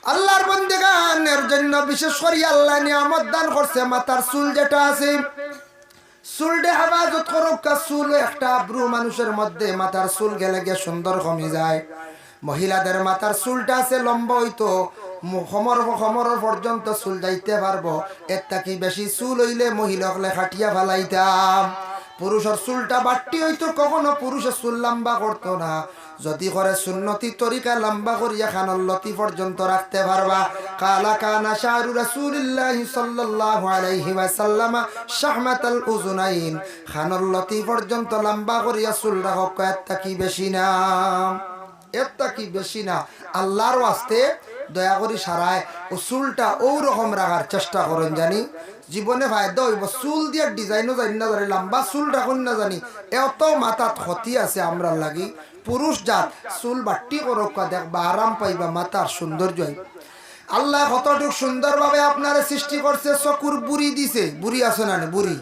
আল্লাহর বান্দাগণের জন্য বিশেষ করে আল্লাহ নিয়ামত দান করছে মাথার চুল যেটা আছে চুলটা হেফাজত করুক। চুল একটা ব্রু মানুষের মধ্যে মাথার চুল গেলে গিয়ে সুন্দর কমে যায়। মহিলাদের মাথার চুলটা আছে লম্বা হইতো খমর পর্যন্ত চুল যাইতে পারবো, এর থাকি বেশি চুল হইলে মহিলা হলে খাটিয়া ফেলাইতাম। পুরুষের চুলটা বাড়তি হইতো, কখনো পুরুষের চুল লম্বা করতো না। যদি করে সুন্নতি তরিকা লম্বা করিয়া খানল লতি পর্যন্ত রাখতে পারবা। কালা কানা শাহরু রাসূলুল্লাহ সাল্লাল্লাহু আলাইহি ওয়াসাল্লাম শাহমাতাল উযুনাইন, খানল লতি পর্যন্ত লম্বা করিয়া চুল রাখো। এতটা কি বেশি না? এতটা কি বেশি না? আল্লাহর ওয়াস্তে দয়া করি সারায় ও চুলটা ওরকম রাখার চেষ্টা করেন। জানি জীবনে ফায়দা হইব। চুল দিয়ে ডিজাইনও জানি না, জানি লম্বা চুল রাখুন না, জানি এত মাথাত ক্ষতি আছে আমরা লাগি। পুরুষ জাত চুল বাট্টি করক, দেখবা আরাম পাইবা, মাথার সৌন্দর্য। আল্লাহ কতটুক সুন্দর ভাবে আপনার সৃষ্টি করছে। চকুর বুড়ি দিছে, বুড়ি আছে না? বুড়ি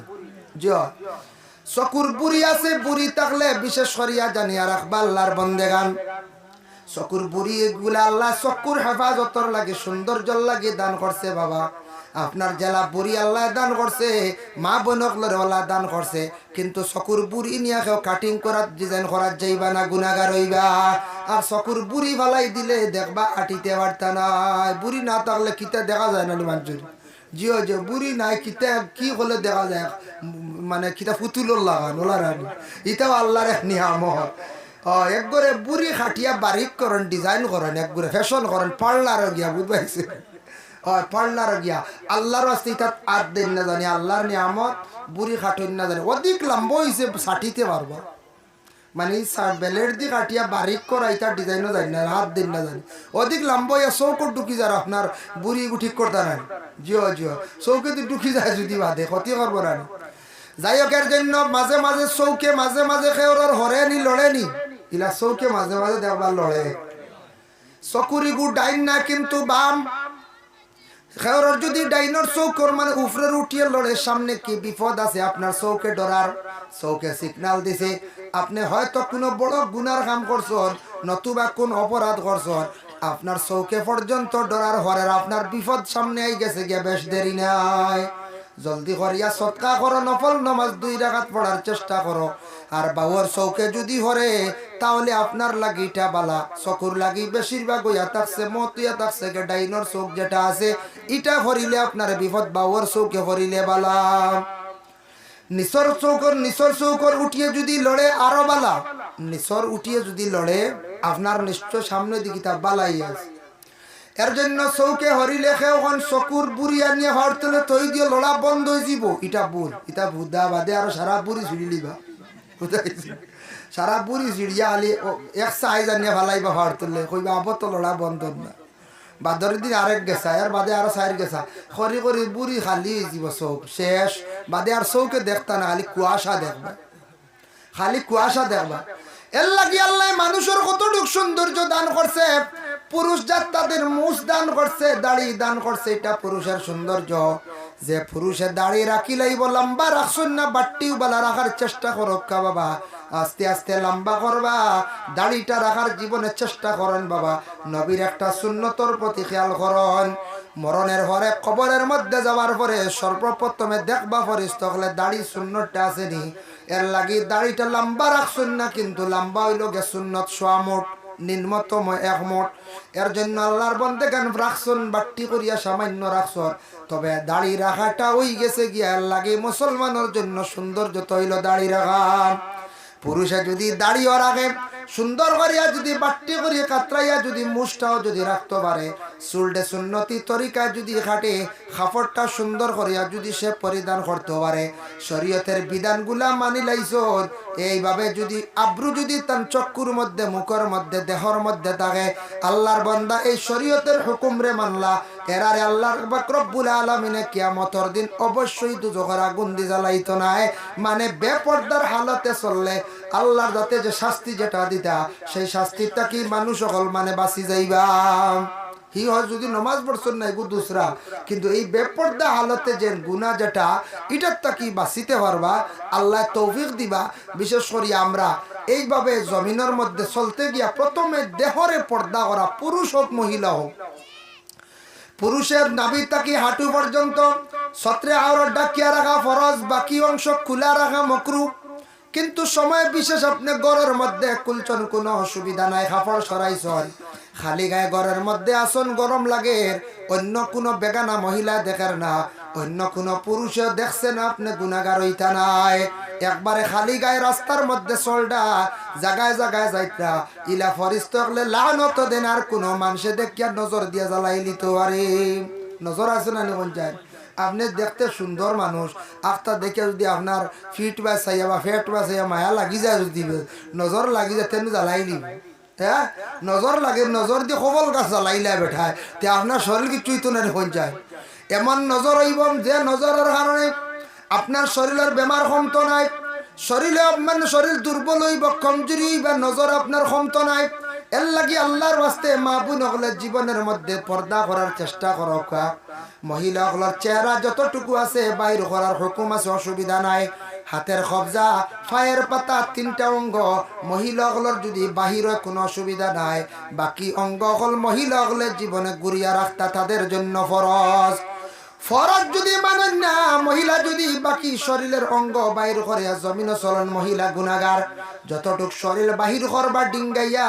চকুর বুড়ি আছে। বুড়ি থাকলে বিশেষ করিয়া জানিয়া রাখবা আল্লাহর বন্দেগান, চকুর বুড়ি এগুলা আল্লাহ চকুর হেফাজতর লাগে, সৌন্দর্যর লাগে দান করছে। বাবা আপনার জেলা বুড়ি আল্লাহ দান করছে, মা বোনকলের আল্লাহ দান করছে, কিন্তু চকুর বুড়ি নিয়ে কেউ কাটিং করার ডিজাইন করার যাইবা না, গুনাগার হইবা। আর চকুর বুড়ি ফালাই দিলে দেখবা আটিতে পারতা নাই। বুড়ি না থাকলে কিতা দেখা যায় না মানুষের। জিও যে বুড়ি নাই কিতা কি হলে দেখা যায়, মানে কিতা ফুতুলোর লাগান ওলার ইটাও আল্লাহর এক নিয়ামত। একবারে বুড়ি খাটিয়া বারিক করেন, ডিজাইন করেন, একবারে ফ্যাশন করেন, পার্লার গিয়া বুঝবাইছে। পার্লার গিয়া আল্লাহর রাস্তে ইতাত আর দেন না জানি, আল্লাহর নিয়ামত বুড়ি খাটুন না জানি। অধিক লম্বা হয়েছে ছাটিতে পারবা, মানে বেলের দিয়ে কাটিয়া বারিক করা ইতার ডিজাইনও জানি না, হাত দিন না জানি। অধিক লম্বা হইয়া চৌকট ঢুকি যারা আপনার বুড়ি ঠিক করতে না। জিও জিও চৌকে তো ঢুকি যায় যদি বাদে ক্ষতি করবো না। যাই হোক, এর জন্য মাঝে মাঝে চৌকে মাঝে মাঝে খেওর হরে নি লড়ে নি, ইলা চৌকে মাঝে মাঝে দেখবার লড়ে। চকুরি গু ডাইন না কিন্তু বাম। খেওর যদি ডাইনর চৌকর মানে উফরে উঠিয়ে লড়ে, সামনে কি বিপদ আছে আপনার চৌকে ডরার। চৌকে সিগনাল দিছে আপনি হয়তো কোনো বড় গুনার কাম করছেন, নতুবা কোন অপরাধ করছেন, আপনার চৌকে পর্যন্ত ডরার হরের আপনার বিপদ সামনে আই গেছে গিয়া, বেশ দেরি নাই। জলদি করিয়া সৎকা করো, নফল নামাজ 2 রাকাত পড়ার চেষ্টা করো। আর বাউর চৌকে যদি হরে তাহলে আপনার লাগি এটা বালা। চকুর লাগি বেশিরভাগ হইয়া থাকছে মতিয়া থাকছে ডাইনর চৌক যেটা আছে, ইটা হরিলে আপনার বিপদ, বাউর চৌকে হরিলে বালা। নিচর চৌকর উঠিয়ে যদি লড়ে আরো বালা। নিচর উঠিয়ে যদি লড়ে আপনার নিশ্চয় সামনে দিকে তা বালাই আছে। এর জন্য চৌকে হরিলে খেওখন চকুর বুড়িয়া নিয়ে হর তুলে তৈ দিয়ে লড়া বন্ধ হয়ে যাব। ইটা বুড়, ইটা ভুদা বাদে আর সারা বুড়ি ছিড়ি লিবা, সারা বুড়ি ছিড়িয়া আলি এক চাই জানিয়ে ভালাইবা হর তুললে কইবা আবার তো লড়া বন্ধ না। বাদরের দিন আরেক গেছা, এর বাদে আরো চাইর গেছা, খরি করি বুড়ি খালি হয়ে যাব চৌক শেষ। বাদে আর চৌকে দেখতা না, খালি কুয়াশা দেখবা, খালি কুয়াশা দেখবা। এর লাগি আল্লাহ মানুষের কতটুক সৌন্দর্য দান করছে। পুরুষ জাত তাদের মুছ দান করছে, দাড়ি দান করছে, এটা পুরুষের সৌন্দর্য। যে পুরুষে দাড়ি রাখি লাইব, লম্বা রাখছুন না, বাট্টিও বালা রাখার চেষ্টা করো বাবা। আস্তে আস্তে লম্বা করবা, দাড়িটা রাখার জীবনের চেষ্টা করেন বাবা। নবীর একটা সুন্নতর প্রতি খেয়াল করেন। মরণের পরে কবরের মধ্যে যাওয়ার পরে সর্বপ্রথমে দেখবা ফরিস্ত হলে দাড়ি সুন্নতটা আসেনি। এর লাগি দাড়িটা লম্বা রাখছুন না, কিন্তু লম্বা হইল গে সুন্নত 100 মুঠ, নিম্নতম 1 মুঠ। এর জন্য আল্লাহর বন্দে গান রাখছুন, বাট্টি করিয়া সামান্য রাখছুন, তবে দাড়ি রাখাটা ওই গেছে গিয়া। এর লাগে মুসলমানের জন্য সৌন্দর্য তৈল দাড়ি রাখা। পুরুষে যদি দাড়িও রাখে সুন্দর করিয়া, যদি বাট্টি করিয়া কাতরাইয়া যদি মুছটাও যদি রাখতে পারে, চুলটে সুন্নতি তরিকায় যদি খাটে, কাপড়টা সুন্দর করিয়া যদি সে পরিধান করতে পারে, শরীয়তের বিধানগুলা মানি লাইছ, এইভাবে যদি আব্রু যদি তার চক্ষুর মধ্যে, মুখের মধ্যে, দেহর মধ্যে থাকে, আল্লাহর বান্দা এই শরীয়তের হুকুম রে মানলা, এরারে আল্লাহর রব্বুল আলামিনে কিয়ামতের দিন অবশ্যই দুজখের আগুন দি জ্বালাইতো নাই। মানে বেপর্দার হালতে চললে আল্লাহর যাতে যে শাস্তি যেটা দিতা, সেই শাস্তিটা কি মানুষ সকল মানে বাঁচি যাইবা। হি হয় যদি নমাজ পড়ছেন না এগু দুসরা, কিন্তু এই বেপর্দা হালতে যে গুনাহ যেটা, এটার তা কি বাঁচিতে পারবা, আল্লাহ তৌফিক দিবা। বিশেষ করে আমরা এইভাবে জমিনের মধ্যে চলতে গিয়া প্রথমে দেহরে পর্দা করা, পুরুষ হোক মহিলা হোক, পুরুষের নাভি থেকে হাঁটু পর্যন্ত সত্রে আওরত ডাকিয়া রাখা ফরজ, বাকি অংশ খোলা রাখা মাকরুহ। কিন্তু সময় বিশেষ আপনি ঘরের মধ্যে কুলচন কোনো অসুবিধা নাই, কাপড় সরাইছন, খালি গায়ে ঘরের মধ্যে আসন, গরম লাগে, অন্য কোনো বেগানা মহিলা দেখার না, অন্য কোনো পুরুষও দেখছে না, আপনি গুনাহগার হইতা নাই। একবারে খালি গায়ে রাস্তার মধ্যে চলডা, জায়গায় জায়গায় যাইতা, ইলা ফরিস্ত হলে লানত দেন, আর কোনো মানুষে দেখিয়া নজর দিয়া জ্বালাই লিতে পারে। নজর আছে না নিবন যায়? আপনি দেখতে সুন্দর মানুষ, আখতা দেখে যদি আপনার ফিট বা চাইয়া বা ফেট বা চাইয়া মায়া লাগি যায়, যদি নজর লাগি যায় তেন জ্বালাই নিব। হ্যাঁ, নজর লাগে, নজর দিয়ে কবল গাছ জ্বালাইলা বেঠায়, তে আপনার শরীর কিছুই তো না হয়ে যায়। এমন নজর হইব যে নজরের কারণে আপনার শরীরের বেমার কমতো নাই, শরীরে মানে শরীর দুর্বল হইব, কমজোরি হইবা, নজর আপনার কমতো নাই। এর লাগি আল্লাহর ওয়াস্তে মা বোন হলে জীবনের মধ্যে পর্দা করার চেষ্টা করক। মহিলা হলার চেহারা যতটুকু আছে বাইর করার হুকুম আছে, অসুবিধা নাই। হাতের কবজা, পায়ের পাতা, 3টা অঙ্গ মহিলা হলার যদি বাহিরে কোনো অসুবিধা নাই, বাকি অঙ্গ হল মহিলা হলে জীবনে গুড়িয়া রাখতা তাদের জন্য ফরজ। ফরজ যদি মানেন না, মহিলা যদি বাকি শরীরের অঙ্গ বাইর করে জমিন চলন, মহিলা গুনাহগার। যতটুক শরীর বাহির করবা ডিঙ্গাইয়া,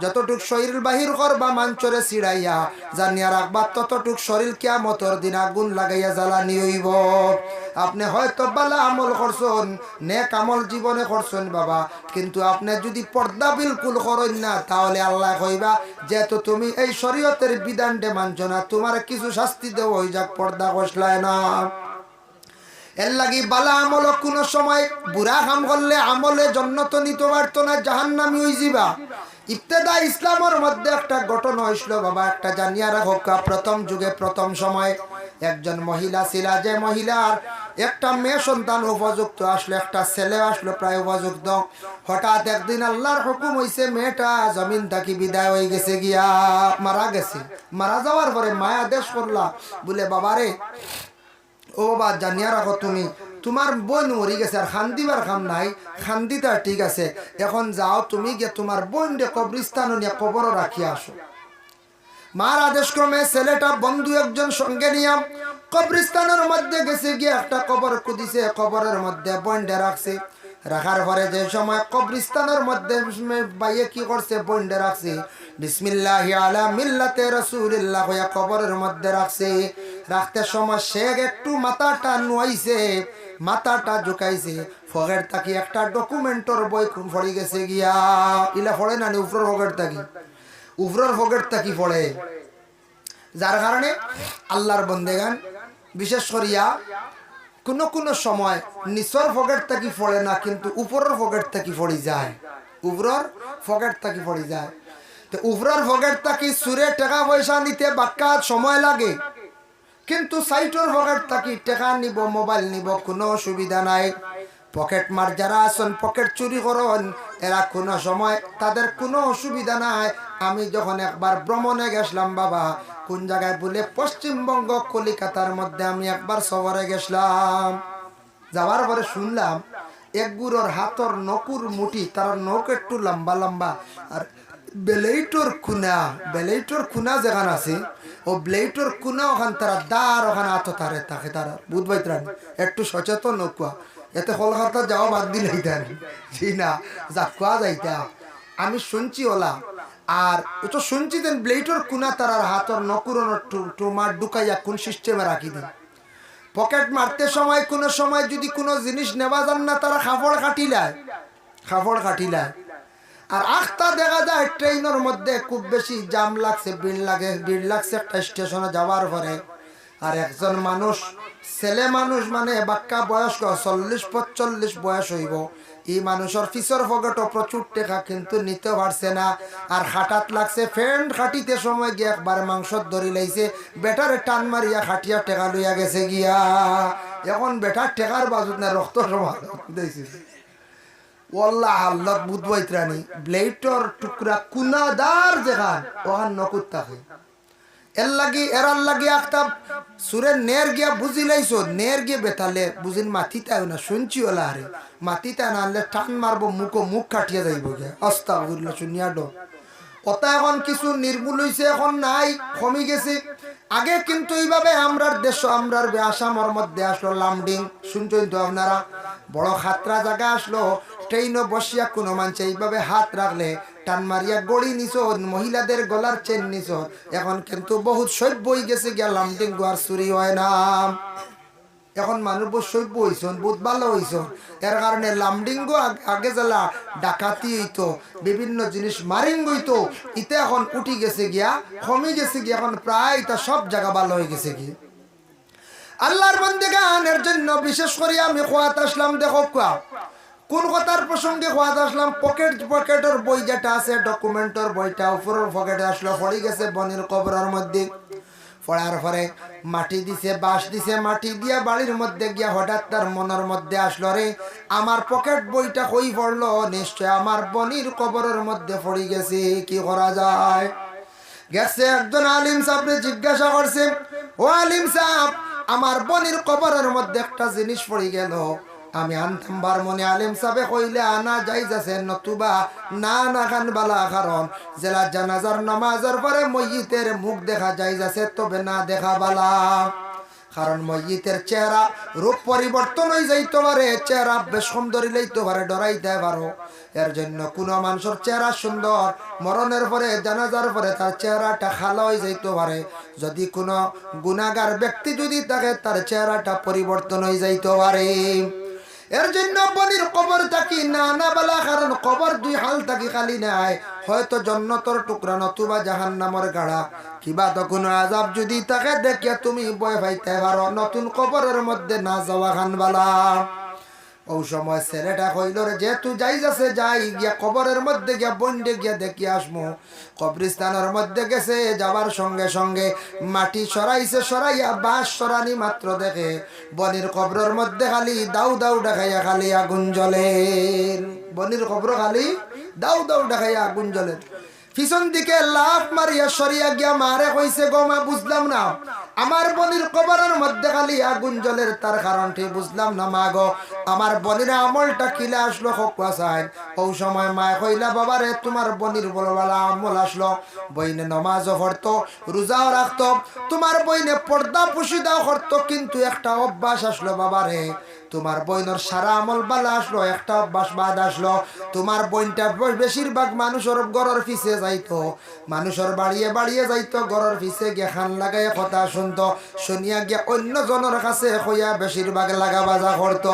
যতটুক শরীর বাহির করবা মাঞ্চরে ছিড়াইয়া, জানিয়া রাখবা ততটুক শরীর কিয়ামতের দিন আগুন লাগাইয়া জ্বালানি হইব। আপনি হয়তো বালা আমল করছেন, নেক আমল জীবনে করছেন বাবা, কিন্তু আপনি যদি পর্দা বিলকুল করেন না, তাহলে আল্লাহ কইবা যেহেতু তুমি এই শরীয়তের বিধানটা মানছ না, তোমার কিছু শাস্তি দেওয়া হয়ে যাক, পর্দা কষলায় না। এর লাগি বালা আমল কোনো সময় বুড়া কাম করলে আমলে জন্নত নিতে পারতো না, জাহান্নামী হয়ে যাবা। ইবতেদা ইসলামের মধ্যে একটা ঘটনা হয়েছিল বাবা, একটা জানিয়া রাখো। প্রথম যুগে প্রথম সময় একজন মহিলা ছিল, যে মহিলার একটা মেয়ে সন্তান উপযুক্ত আসলো, একটা ছেলে আসলো প্রায় উপযুক্ত। হঠাৎ একদিন আল্লাহর হুকুম হইছে, মেয়েটা জমিন থাকি বিদায় হয়ে গেছে, গিয়া মারা গেছে। মারা যাওয়ার পরে মায়া আদেশ করলা, বলে বাবারে, ও বাবা জানিয়া রাখো, তুমি তোমার বোন মরি গেছে, আর খান দিবার খাম নাই, খান দিতা ঠিক আছে, এখন যাও তুমি গিয়ে তোমার বোন ডে কবরস্থান নিয়ে কবর রাখিয়া আসো। মার আদেশ ক্রমে ছেলেটা বন্ধু একজন সঙ্গে নিয়ে কবরস্থানের মধ্যে গেছে, গিয়ে একটা কবর কুদিছে, কবরের মধ্যে বন্ডে রাখছে। রাখার পরে যে সময় কবরস্থানের মধ্যে বাইয়ে কি করছে, বন্ডে রাখছে, বিসমিল্লাহি আলা মিল্লাতে রাসূলিল্লাহ হইয়া কবরের মধ্যে রাখছে। রাখতে সময় সে একটু মাথাটা নুয়াইছে, মাথাটা ঝুঁকাইছে, ফগের তাকি একটা ডকুমেন্টর বই পড়ে গেছে গিয়া। ইলা পড়ে না, উপরের ফগের তাকি, উপরের ফগের তাকি পড়ে। যার কারণে আল্লাহর বন্দেগান বিশেষ করিয়া কোন সময় নিচর ফগের তাকি পড়ে না, কিন্তু উপরের ফগের তাকি পড়ে যায়, উপরের ফগের তাকি পড়ে যায়। তো উপরের ফগের তাকি সুরে টাকা পয়সা নিতে বাক্কা সময় লাগে, কিন্তু সাইটর পকেট থাকি টাকা নিব, মোবাইল নিব, কোনো অসুবিধা নাই। পকেট মার যারা আছেন, পকেট চুরি করন, এরা কোনো সময় তাদের কোনো অসুবিধা নাই। আমি যখন একবার ভ্রমণে গেছিলাম বাবা, কোন জায়গায় বলে পশ্চিমবঙ্গ কলিকাতার মধ্যে আমি একবার সফরে গেছিলাম। যাওয়ার পরে শুনলাম এক গুড়োর হাতর নকুর মুঠি, তার নখ একটু লম্বা লম্বা, আর বেলেইটোর খুনা যেখান আছে, ও ব্লেডর কোনা ওখান তারা দার ওখানে আতো তারে থাকে, তারা বুধবাই একটু সচেতন নকুয়া, এতে কলকাতা যাওয়া বাদ দিলেই দেন, জি না যা কোয়া যাইতা আমি শুনছি ওলা। আর ও তো শুনছি দেন ব্লেডর কোনা তারার হাতর নকুরন টোমার ঢুকাইয়া কোন সিস্টেমে রাখি দেন। পকেট মারতে সময় কোনো সময় যদি কোনো জিনিস নেওয়া যান না, তারা কাপড় কাটিলায়। আর আখতা দেখা যায় ট্রেনের মধ্যে খুব বেশি জাম লাগছে, ভিড় লাগছে একটা স্টেশনে যাওয়ার পরে। আর একজন মানুষ, ছেলে মানুষ মানে বাক্কা বয়স্ক 40-45 বয়স হইব, এই মানুষের ফিসর পকেটও প্রচুর টাকা, কিন্তু নিতে পারছে না। আর খাটাত লাগছে, ফ্যান্ড খাটিতে সময় গিয়ে একবার মাংস ধরি লাইছে, বেটারে টান মারিয়া খাটিয়া টেকা লইয়া গেছে গিয়া। এখন বেটার টেকার বাজুত না, রক্ত সমান দিয়েছে। ওয়াল্লাহ আল্লাহ বুধবাইত্রানি ব্লেডর টুকরা কুনাদার যেখান ওখান নকুত থাকে। এরার লাগি একটা সুরে নের গিয়া বুঝি লাইছো, নের গিয়ে বেতালে বুঝিন মাথি তাই না, শুনছি ওলা আরে মাথি তাই না আনলে টান মারবো, মুখ কাটিয়া যাইব গে, আস্তাগফিরুল্লাহ শুনিয়া ডো। কথা এখন কিছু নির্মূল হইছে, এখন নাই, কমে গেছে। আগে কিন্তু এইভাবে আমরার দেশ, আমরার আসামের মধ্যে আসলো লামডিং, শুনছেন তো আপনারা, বড় খাতরা জায়গা আসলো, ট্রেনও বসিয়া কোনো মানুষ এইভাবে হাত রাখলে টান মারিয়া গড়ি নিছ, মহিলাদের গলার চেন নিছ। এখন কিন্তু বহুত সভ্য হয়ে গেছে গিয়া, লামডিং আর চুরি হয় না। এখন মানুষ বহু সভ্য হইছন, বহুত ভালো হইছন। এর কারণে লামডিঙ্গ আগে জেলা ডাকাতি হইতো, বিভিন্ন জিনিস মারিং হইতো, ইতে এখন উঠি গেছে গিয়া, কমে গেছে গিয়া, এখন প্রায় তা সব জায়গা ভালো হয়ে গেছে গিয়া। আল্লাহর বান্দাগানের জন্য বিশেষ করে আমি খোয়াত আসলাম। দেখো কোন কথার প্রসঙ্গে খোয়াত আসলাম, পকেটের বই যেটা আছে, ডকুমেন্টের বইটা উপরের পকেটে আসলো, পড়ে গেছে বনির কবরের মধ্যে। পড়ার পরে মাটি দিছে, বাঁশ দিছে, মাটি দিয়া বাড়ির মধ্যে গিয়া হঠাৎ তার মনের মধ্যে আসলো, রে আমার পকেট বইটা কই পড়লো, নিশ্চয় আমার বনির কবরের মধ্যে পড়ে গেছে, কি করা যায়? গেছে একজন আলিম সাহেবকে জিজ্ঞাসা করছে, ও আলিম সাহেব, আমার বনির কবরের মধ্যে একটা জিনিস পড়ে গেল, আমি আনতাম বার মনে। আলিম সাহেব কইলে আনা যাইজ আছে, নতুবা না না খান বালা, কারণ জেলা জানাজার নামাজের পরে মসজিদের মুখ দেখা যাইজ আছে, তবে না দেখা বালা, কারণ মসজিদের চেহারা রূপ পরিবর্তন হয়ে যাইতে পারে, চেহারা বেশ সুন্দরী লইতে পারে, ডরাইতে পারো। এর জন্য কোন মানুষের চেহারা সুন্দর, মরণের পরে জানাজার পরে তার চেহারাটা খালো হয়ে যাইতে পারে। যদি কোনো গুনাহগার ব্যক্তি যদি থাকে, তার চেহারাটা পরিবর্তন হয়ে যাইতে পারে। এর জন্য বনির কবর থাকি না না বলা, কারণ কবর দুই হাল থাকি খালি নাই, হয়তো জন্নতর টুকরা নতুবা জাহান্নামের গাড়া, কিবা তো কোনো আযাব যদি থাকে দেখিয়া তুমি ভয় পাইতে পারো, নতুন কবরের মধ্যে না যাওয়া খান বালা। ও সময় ছেলেটা কইল, রে যেহেতু যাই যাচ্ছে, যাই গিয়া কবরের মধ্যে গিয়া বন্ডে গিয়া দেখি আসমু। কবরিস্তানের মধ্যে গেছে, যাবার সঙ্গে সঙ্গে মাটি সরাইছে, সরাইয়া বাঁশ সরানি মাত্র দেখে বনির কবরের মধ্যে খালি দাউ দাউ দেখাইয়া খালি আগুন জ্বলে। বনির কবর খালি দাউ দাউ দেখাইয়া আগুন জ্বলে। পিছন দিকে লাফ মারিয়া সরিয়া গিয়া মারে কইছে, গো মা বুঝলাম না, আমার বনির কবরের মধ্যে খালি আগুন জ্বলের, তার কারণটি বুঝলাম না মা গো, আমার বনির আমলটা কিলা আসলো খোকা সাহেব। ওই সময় মা কইলা, বাবা রে, তোমার বনির বলবালা আমল আসলো, বইনে নমাজও পড়তো, রোজাও রাখতো, তোমার বইনে পর্দা পুশিদাও করতো, কিন্তু একটা অভ্যাস আসলো বাবা রে, তোমার বইনের সারা আমল বালা আসলো, একটা অভ্যাস বাদ আসলো। তোমার বইনটা বেশিরভাগ মানুষের গরর পিছে যাইতো, মানুষের বাড়িয়ে বাড়িয়ে যাইতো, গরর পিছে গিয়ে খান লাগাই কথা শুনতো, শুনিয়া গিয়া অন্য জনের কাছে কইয়া বেশিরভাগ লাগা বাজা করতো।